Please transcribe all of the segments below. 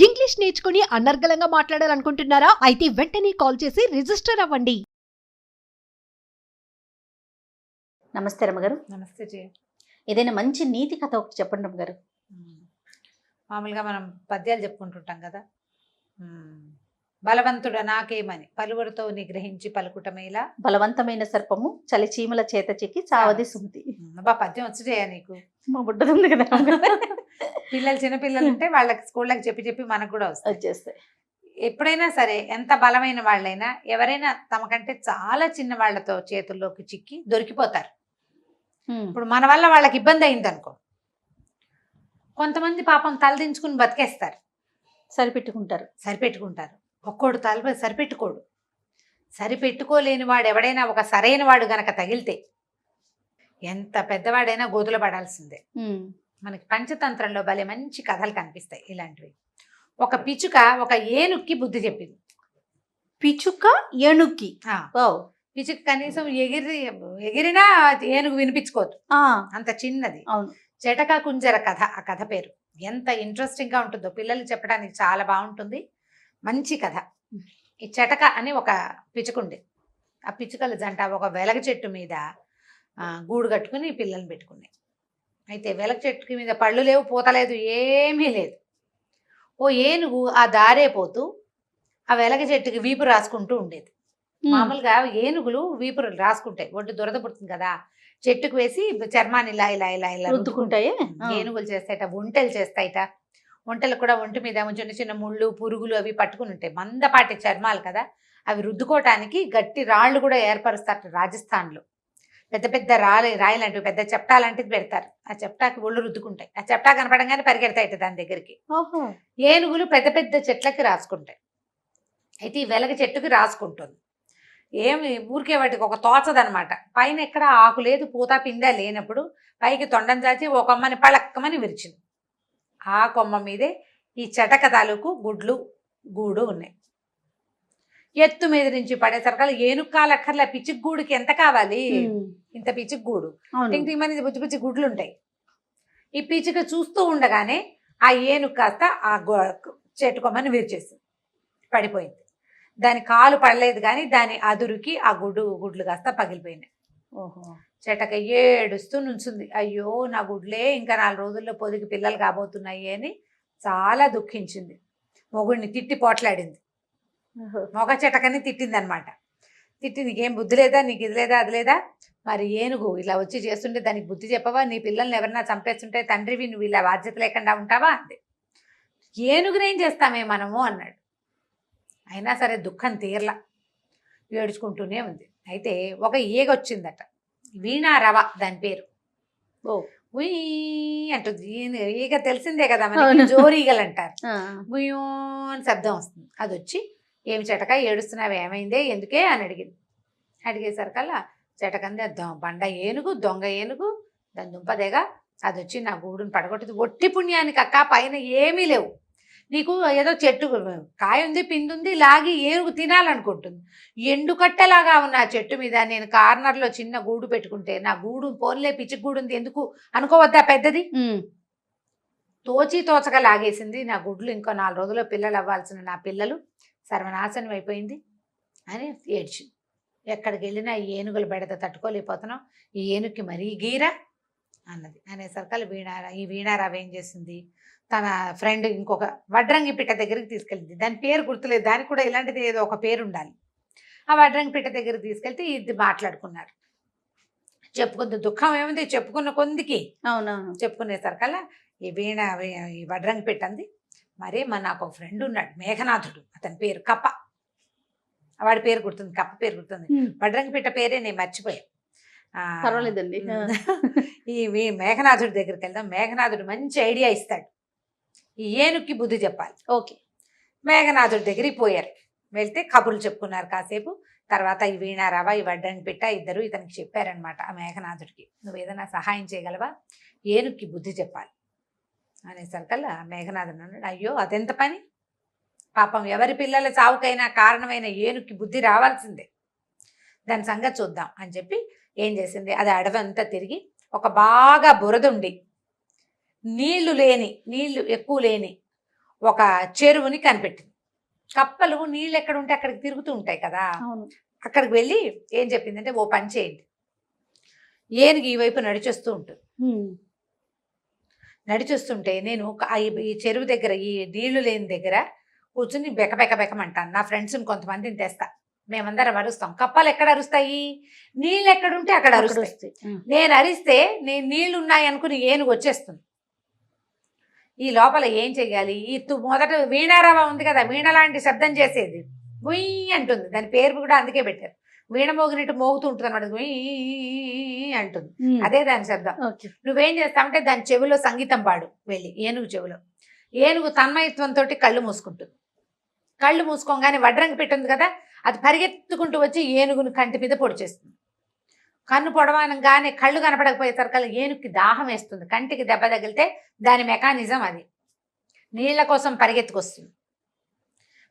English నేర్చుకుని అనర్గళంగా మాట్లాడాలనుకుంటున్నారా? అయితే వెంటనే కాల్ చేసి రిజిస్టర్ అవ్వండి. నమస్తే రమ్మగారు. నమస్తే జీ. ఏదైనా మంచి నీతి కథ ఒకటి చెప్పండి రమ్మగారు. మామూలుగా మనం పద్యాలు చెప్పుకుంటుంటాం కదా. బలవంతుడ నాకేమని పలువురితో నిగ్రహించి పలుకుటమేలా, బలవంతమైన సర్పము చలి చీమల చేత చిక్కి చావది సుమతి. బా పద్యం వచ్చేయా నీకు? మా బుడ్డది కదా పిల్లలు చిన్నపిల్లలు ఉంటే వాళ్ళకి స్కూళ్ళకి చెప్పి చెప్పి మనకు కూడా వచ్చేస్తాయి. ఎప్పుడైనా సరే ఎంత బలమైన వాళ్ళైనా ఎవరైనా తమకంటే చాలా చిన్న వాళ్ళతో చేతుల్లోకి చిక్కి దొరికిపోతారు. ఇప్పుడు మన వల్ల వాళ్ళకి ఇబ్బంది అయింది అనుకో, కొంతమంది పాపం తలదించుకుని బతికేస్తారు, సరిపెట్టుకుంటారు. ఒక్కోడు తల సరిపెట్టుకోలేని వాడు ఎవడైనా ఒక సరైన వాడు గనక తగిలితే ఎంత పెద్దవాడైనా గోతులు పడాల్సిందే. మనకి పంచతంత్రంలో భలే మంచి కథలు కనిపిస్తాయి ఇలాంటివి. ఒక పిచ్చుక ఒక ఏనుక్కి బుద్ధి చెప్పింది. పిచ్చుక ఏనుక్కి? పిచ్చుక కనీసం ఎగిరినా ఏనుగు వినిపించుకోదు, అంత చిన్నది. అవును. జటక కుంజర కథ, ఆ కథ పేరు. ఎంత ఇంట్రెస్టింగ్ గా ఉంటుందో, పిల్లలు చెప్పడానికి చాలా బాగుంటుంది, మంచి కథ. ఈ చెటక అని ఒక పిచ్చుకుండే, ఆ పిచ్చుకల జంట ఒక వెలగ చెట్టు మీద గూడు కట్టుకుని పిల్లల్ని పెట్టుకున్నాయి. అయితే వెలగ చెట్టు మీద పళ్ళు లేవు, పూత లేదు, ఏమీ లేదు. ఓ ఏనుగు ఆ దారే పోతూ ఆ వెలగ చెట్టుకి వీపు రాసుకుంటూ ఉండేది. మామూలుగా ఏనుగులు వీపురు రాసుకుంటాయి, ఒంటి దురద పుడుతుంది కదా, చెట్టుకు వేసి చర్మాన్ని ఇలా ఇలా ఇలా ఇలా రుద్దుకుంటాయి. ఏనుగులు చేస్తాయిట, ఒంటెలు చేస్తాయిట. ఒంటెలు కూడా ఒంటి మీద చిన్న చిన్న ముళ్ళు పురుగులు అవి పట్టుకుని ఉంటాయి, మందపాటి చర్మాలు కదా, అవి రుద్దుకోవటానికి గట్టి రాళ్ళు కూడా ఏర్పరుస్తారు. రాజస్థాన్లో పెద్ద పెద్ద రాయి లాంటివి, పెద్ద చెప్టా లాంటిది పెడతారు. ఆ చెప్టాకి ఒళ్ళు రుద్దుకుంటాయి. ఆ చెప్టా కనపడంగానే పరిగెడతాయిట దాని దగ్గరికి. ఏనుగులు పెద్ద పెద్ద చెట్లకి రాసుకుంటాయి. అయితే ఈ వెలగ చెట్టుకి రాసుకుంటుంది. ఏమి ఊరికే వాటికి ఒక తోచదనమాట. పైన ఎక్కడ ఆకు లేదు, పూత పిండా లేనప్పుడు పైకి తొండం చాచి ఒక కొమ్మని పళక్కమని విరిచింది. ఆ కొమ్మ మీదే ఈ చెటక తాలూకు గూడు ఉన్నాయి. ఎత్తు మీద నుంచి పడేసరికల్లా ఏనుక్కాలక్కర్ల పిచ్చికి గూడుకి ఎంత కావాలి, ఇంత పిచ్చికి గూడు, టింగ్ మని బుజ్జి బుజ్జి గుడ్లు ఉంటాయి. ఈ పిచ్చిక చూస్తూ ఉండగానే ఆ ఏనుగు కాస్త ఆ చెట్టు కొమ్మని విరిచేసింది, పడిపోయింది. దాని కాలు పడలేదు కానీ దాని అదురుకి ఆ గుడ్లు కాస్త పగిలిపోయినాయి. చెటక ఏడుస్తూ నుంచుంది. అయ్యో నా గుడ్లే ఇంకా 4 రోజుల్లో పొదిగి పిల్లలు కాబోతున్నాయి అని చాలా దుఃఖించింది. మొగుడిని తిట్టి పోట్లాడింది. మొగ చెటకని తిట్టింది అనమాట. తిట్టి నీకేం బుద్ధి లేదా, నీకు ఇది లేదా అది లేదా, మరి ఏనుగు ఇలా వచ్చి చేస్తుంటే దానికి బుద్ధి చెప్పవా, నీ పిల్లల్ని ఎవరన్నా చంపేస్తుంటే తండ్రివి నువ్వు ఇలా బాధ్యత లేకుండా ఉంటావా అంతే. ఏనుగునేం చేస్తామే మనము అన్నాడు. అయినా సరే దుఃఖం తీరలా, ఏడుచుకుంటూనే ఉంది. అయితే ఒక ఈగ వచ్చిందట, వీణారవ దాని పేరు. ఉయ్ అంటుంది ఈగ, తెలిసిందే కదా మనకి, జోరీగలు అంటారు. గుయ్యో అని శబ్దం వస్తుంది. అది వచ్చి ఏమి చెటక ఏడుస్తున్నావు, ఏమైందే, ఎందుకే అని అడిగింది. అడిగేసరికల్లా చెటకంది బండ ఏనుగు, దొంగ ఏనుగు, దాని దుంపదేగా అది వచ్చి నా గూడుని పడగొట్టింది. ఒట్టి పుణ్యానికి అక్క, పైన ఏమీ లేవు, నీకు ఏదో చెట్టు కాయ ఉంది, పిందుంది, లాగి ఏనుగు తినాలనుకుంటుంది. ఎండుకట్టెలాగా ఉన్న ఆ చెట్టు మీద నేను కార్నర్లో చిన్న గూడు పెట్టుకుంటే నా గూడు పోన్లే పిచ్చి గూడు ఉంది ఎందుకు అనుకోవద్దా పెద్దది, తోచక లాగేసింది నా గుడ్లు. ఇంకో 4 రోజుల్లో పిల్లలు అవ్వాల్సిన నా పిల్లలు సర్వనాశనం అయిపోయింది అని ఏడ్చింది. ఎక్కడికి వెళ్ళినా ఈ ఏనుగుల బెడత తట్టుకోలేకపోతున్నాం, ఈ ఏనుగుకి మరీ గీరా అన్నది. అనేసరికల్ ఈ వీణారావు ఏం చేసింది, తన ఫ్రెండ్ ఇంకొక వడ్రంగి పిట్ట దగ్గరికి తీసుకెళ్ళింది. దాని పేరు గుర్తులేదు, దానికి కూడా ఇలాంటిది ఏదో ఒక పేరు ఉండాలి. ఆ వడ్రంగి పిట్ట దగ్గరికి తీసుకెళ్తే ఇది మాట్లాడుకున్నారు. చెప్పుకుంది, దుఃఖం ఏముంది చెప్పుకున్న కొందికి. అవునవును. చెప్పుకునేసరికల్లా ఈ వడ్రంగి పిట్ట అంది, మరి నాకు ఒక ఫ్రెండ్ ఉన్నాడు మేఘనాథుడు, అతని పేరు కప్ప, వాడి పేరు గుర్తుంది, కప్ప పేరు గుర్తుంది, వడ్రంగి పిట్ట పేరే నేను మర్చిపోయా. పర్వాలేదండి. ఈ మేఘనాథుడి దగ్గరికి వెళ్దాం, మేఘనాథుడు మంచి ఐడియా ఇస్తాడు, ఈ ఏనుక్కి బుద్ధి చెప్పాలి. ఓకే. మేఘనాథుడి దగ్గరికి పోయారు. వెళ్తే కబుర్లు చెప్పుకున్నారు కాసేపు. తర్వాత ఈ వీణారావ ఈ వడ్రంగి పిట్ట ఇద్దరు ఇతనికి చెప్పారనమాట ఆ మేఘనాథుడికి, నువ్వు ఏదైనా సహాయం చేయగలవా, ఏనుక్కి బుద్ధి చెప్పాలి అనేసరికల్లా మేఘనాథుడు అన్నాడు, అయ్యో అదెంత పని, పాపం ఎవరి పిల్లల చావుకైనా కారణమైన ఏనుక్కి బుద్ధి రావాల్సిందే, దాని సంగతి చూద్దాం అని చెప్పి ఏం చేసింది, అది అడవంతా తిరిగి ఒక బాగా బురదుండి నీళ్లు ఎక్కువ లేని ఒక చెరువుని కనిపెట్టింది. కప్పలు నీళ్ళు ఎక్కడ ఉంటే అక్కడికి తిరుగుతూ ఉంటాయి కదా, అవును. అక్కడికి వెళ్ళి ఏం చెప్పిందంటే, ఓ పని చేయండి, ఏనుగు ఈ వైపు నడిచొస్తూ ఉంటుంది. నడిచొస్తుంటే నేను ఈ చెరువు దగ్గర, ఈ నీళ్లు లేని దగ్గర కూర్చుని బెకబెకమంటాను. నా ఫ్రెండ్స్ని కొంతమందిని తెస్తా, మేమందరం అరుస్తాం. కప్పలు ఎక్కడ అరుస్తాయి? నీళ్ళు ఎక్కడుంటే అక్కడ అరుస్తాయి. నేను అరిస్తే నేను నీళ్లు ఉన్నాయి అనుకుని ఏనుగు వచ్చేస్తుంది. ఈ లోపల ఏం చెయ్యాలి? ఈ మొదట వీణారావ ఉంది కదా, వీణ లాంటి శబ్దం చేసేది, గుయ్యి అంటుంది. దాని పేరు కూడా అందుకే పెట్టారు, వీణ మోగినట్టు మోగుతూ ఉంటుంది అనమాట, గుయ్యి అంటుంది. అదే దాని శబ్దం. నువ్వేం చేస్తావంటే దాని చెవిలో సంగీతం పాడు వెళ్ళి, ఏనుగు చెవిలో. ఏనుగు తన్మయత్వంతో కళ్ళు మూసుకుంటుంది. కళ్ళు మూసుకోగానే వడ్రంగి పెట్టింది కదా, అది పరిగెత్తుకుంటూ వచ్చి ఏనుగుని కంటి మీద పొడిచేస్తుంది. కన్ను పొడవనగానే కళ్ళు కనపడకపోయేసరికల్లా ఏనుగుకి దాహం వేస్తుంది. కంటికి దెబ్బ తగిలితే దాని మెకానిజం అది, నీళ్ల కోసం పరిగెత్తుకొస్తుంది.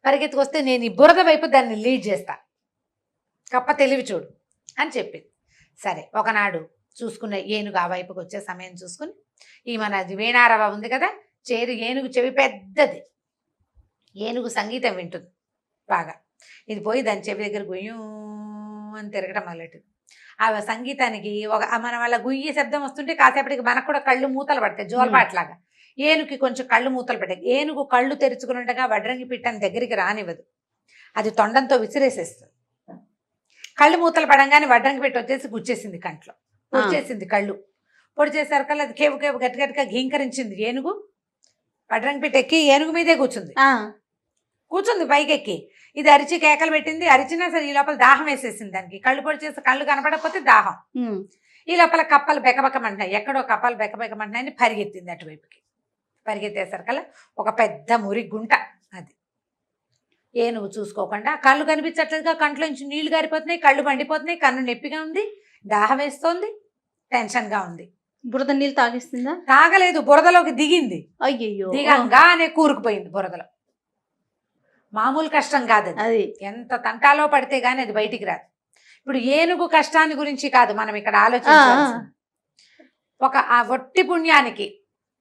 పరిగెత్తుకొస్తే నేను ఈ బురద వైపు దాన్ని లీడ్ చేస్తా, కప్ప తెలివి చూడు అని చెప్పింది. సరే, ఒకనాడు చూసుకున్న ఏనుగు ఆ వైపుకి వచ్చే సమయం చూసుకుని ఈ మన వీణారవ ఉంది కదా, ఏనుగు చెవి పెద్దది, ఏనుగు సంగీతం వింటుంది బాగా. ఇది పోయి దాని చెవి దగ్గర గుయ్యూ అని తిరగడం మొదలెట్టింది. ఆ సంగీతానికి మన వల్ల గుయ్యి శబ్దం వస్తుంటే కాసేపటికి మనకు కూడా కళ్ళు మూతలు పడతాయి, జోలపాట్లాగా. ఏనుగుకి కొంచెం కళ్ళు మూతలు పడ్డాయి. ఏనుగు కళ్ళు తెరుచుకుని ఉండగా వడ్రంగి పిట్టని దగ్గరికి రానివ్వదు, అది తొండంతో విసిరేసేస్తుంది. కళ్ళు మూతలు పడంగానే వడ్రంగి పిట్ట వచ్చేసి గుచ్చేసింది కంట్లో, పొడిచేసింది కళ్ళు. పొడిచేసరికల్లా అది కేవు కేవు గట్టిగా ఘీంకరించింది. ఏనుగు వడ్రంగి పిట్ట ఎక్కి ఏనుగు మీదే కూర్చుంది పైకెక్కి. ఇది అరిచి కేకలు పెట్టింది. అరిచినా సరే ఈ లోపల దాహం వేసేసింది దానికి. కళ్ళు పొడిచేసి కళ్ళు కనపడకపోతే దాహం. ఈ లోపల కప్పలు బెకబెకమంటున్నాయి, ఎక్కడో కప్పలు బెకబెకమంటున్నాయని పరిగెత్తింది అటువైపుకి. పరిగెత్తేసరికల్లా ఒక పెద్ద మురి గుంట అది. ఏనుగు చూసుకోకుండా, కళ్ళు కనిపించట్లేదుగా, కంట్లోంచి నీళ్లు గారిపోతున్నాయి, కళ్ళు మండిపోతున్నాయి, కన్ను నొప్పిగా ఉంది, దాహం వేస్తోంది, టెన్షన్గా ఉంది. బురద నీళ్ళు తాగిస్తుందా? తాగలేదు, బురదలోకి దిగింది. అయ్యయ్యో, దిగంగానే కూరుకుపోయింది బురదలో. మామూలు కష్టం కాదు అది, ఎంత తంటాలో పడితే గానీ అది బయటికి రాదు. ఇప్పుడు ఏనుగు కష్టాన్ని గురించి కాదు మనం ఇక్కడ ఆలోచించాలి. ఆ ఒట్టి పుణ్యానికి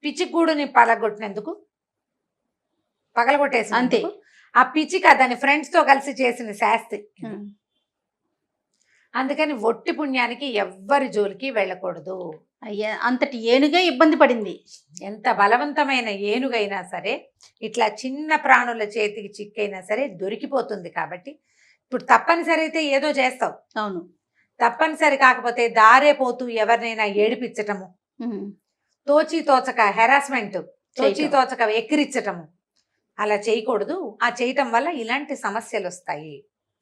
పిచ్చిగూడుని పగలగొట్టేసి అంతే, ఆ పిచ్చిక దాని ఫ్రెండ్స్ తో కలిసి చేసిన శాస్తి. అందుకని ఒట్టి పుణ్యానికి ఎవ్వరి జోలికి వెళ్ళకూడదు. అయ్యా, అంతటి ఏనుగే ఇబ్బంది పడింది. ఎంత బలవంతమైన ఏనుగైనా సరే ఇట్లా చిన్న ప్రాణుల చేతికి చిక్కైనా సరే దొరికిపోతుంది. కాబట్టి ఇప్పుడు తప్పనిసరి అయితే ఏదో చేస్తావు. అవును, తప్పనిసరి కాకపోతే దారే పోతూ ఎవరినైనా ఏడిపించటము, తోచి తోచక హెరాస్మెంట్, తోచి తోచక ఎక్కిరించటము అలా చేయకూడదు. ఆ చేయటం వల్ల ఇలాంటి సమస్యలు వస్తాయి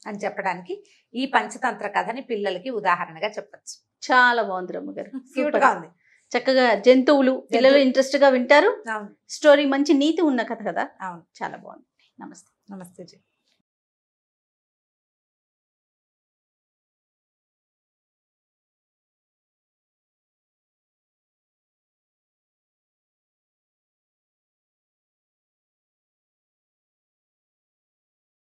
అని చెప్పడానికి ఈ పంచతంత్ర కథని పిల్లలకి ఉదాహరణగా చెప్పచ్చు. చాలా బాగుంది రమ్మగారు, క్యూట్ గా ఉంది. చక్కగా జంతువులు పిల్లలు ఇంట్రెస్ట్ గా వింటారు. అవును, స్టోరీ మంచి నీతి ఉన్న కథ కదా. అవును, చాలా బాగుంది. నమస్తే. నమస్తే జీ.